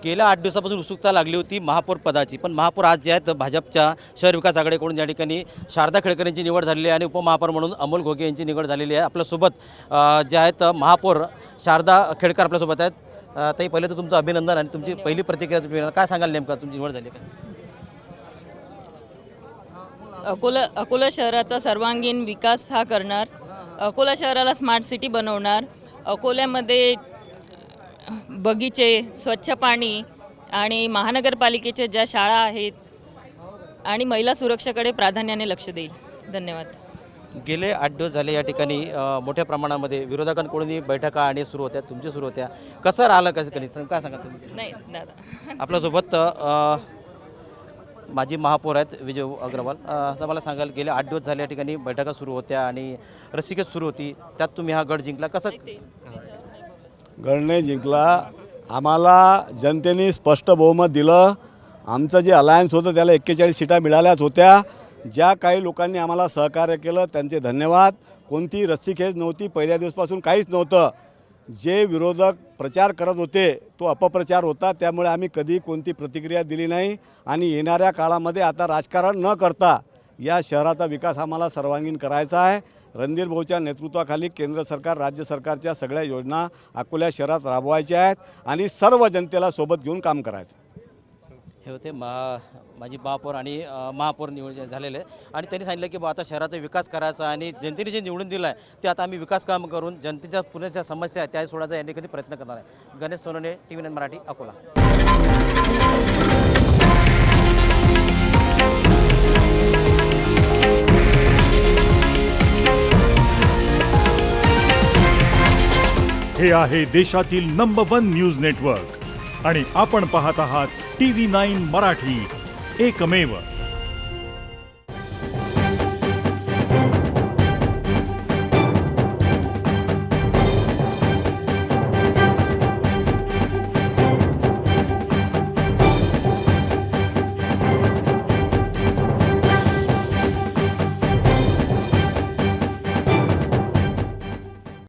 गेल्या 8 दिवसापासून उत्सुकता लागली होती महापौर पदाची, पण महापौर आज जे आहेत भाजपच्या शहर विकास आघाडीकडून या ठिकाणी शारदा खेडकर यांची निवड झालेली आहे आणि उपमहापौर म्हणून अमोल घोगे यांची निवड झालेली आहे। आपल्यासोबत जे आहेत महापौर शारदा खेडकर आपल्यासोबत आहेत। ताई, पहिले तर तुमचं अभिनंदन आणि तुमची पहिली प्रतिक्रिया तुम्ही काय सांगाल, नेमका तुमची निवड झाली का? अकोला शहराचा सर्वांगीण विकास हा करणार, अकोला शहराला स्मार्ट सिटी बनवणार, अकोल्यामध्ये बगीचे, स्वच्छ पाणी आणि महानगरपालिकेच्या ज्या शाळा आहेत आणि महिला सुरक्षेकडे प्राधान्याने लक्ष देईल। धन्यवाद। गेले 8 दिवस झाले या ठिकाणी मोठ्या प्रमाणामध्ये विरोधकांकडून बैठका आणि सुरू होत्या, तुमच्या सुरू होत्या, कसं राहिलं, कसं काय सांगा तुम्ही? नाही दादा, आपल्यासोबत माजी महापौर आहेत विजय अग्रवाल। आता मला सांगाल, गेले 8 दिवस झाले या ठिकाणी बैठका सुरू होत्या आणि रस्सीखेच सुरू होती, त्यात तुम्ही हा गड जिंकला, कसं? गड नाही जिंकला, आम्हाला जनतेने स्पष्ट बहुमत दिलं। आमचं जे अलायन्स होतं त्याला 41 सीटा मिळाल्याच होत्या। ज्या काही लोकांनी आम्हाला सहकार्य केलं त्यांचे धन्यवाद। कोणती रस्सीखेच नव्हती, पहिल्या दिवसापासून काहीच नव्हतं। जे विरोधक प्रचार करत होते तो अपप्रचार होता, त्यामुळे आम्ही कधी कोणती प्रतिक्रिया दिली नाही आणि येणाऱ्या काळामध्ये आता राजकारण न करता या शहराचा विकास आम्हाला सर्वांगीण करायचा आहे। रणधीर भाऊच्या नेतृत्वाखाली केंद्र सरकार, राज्य सरकारच्या सगळ्या योजना अकोला शहरात राबवायच्या आहेत आणि सर्व जनतेला सोबत घेऊन काम करायचं। हे होते माजी महापौर आणि महापौर निवड झालेले आणि त्यांनी सांगितलं की आता शहराचा विकास करायचा आणि जनतेने जे निवडून दिलं आहे ते आता आम्ही विकास काम करून जनतेच्या पुण्याच्या समस्या आहेत त्या सोडायचा या ठिकाणी प्रयत्न करणार आहे। गणेश सोनवणे, TV9 मराठी, अकोला। हे आहे देशातील नंबर 1 न्यूज नेटवर्क आणि आपण पाहत आहात TV9 मराठी, एकमेव।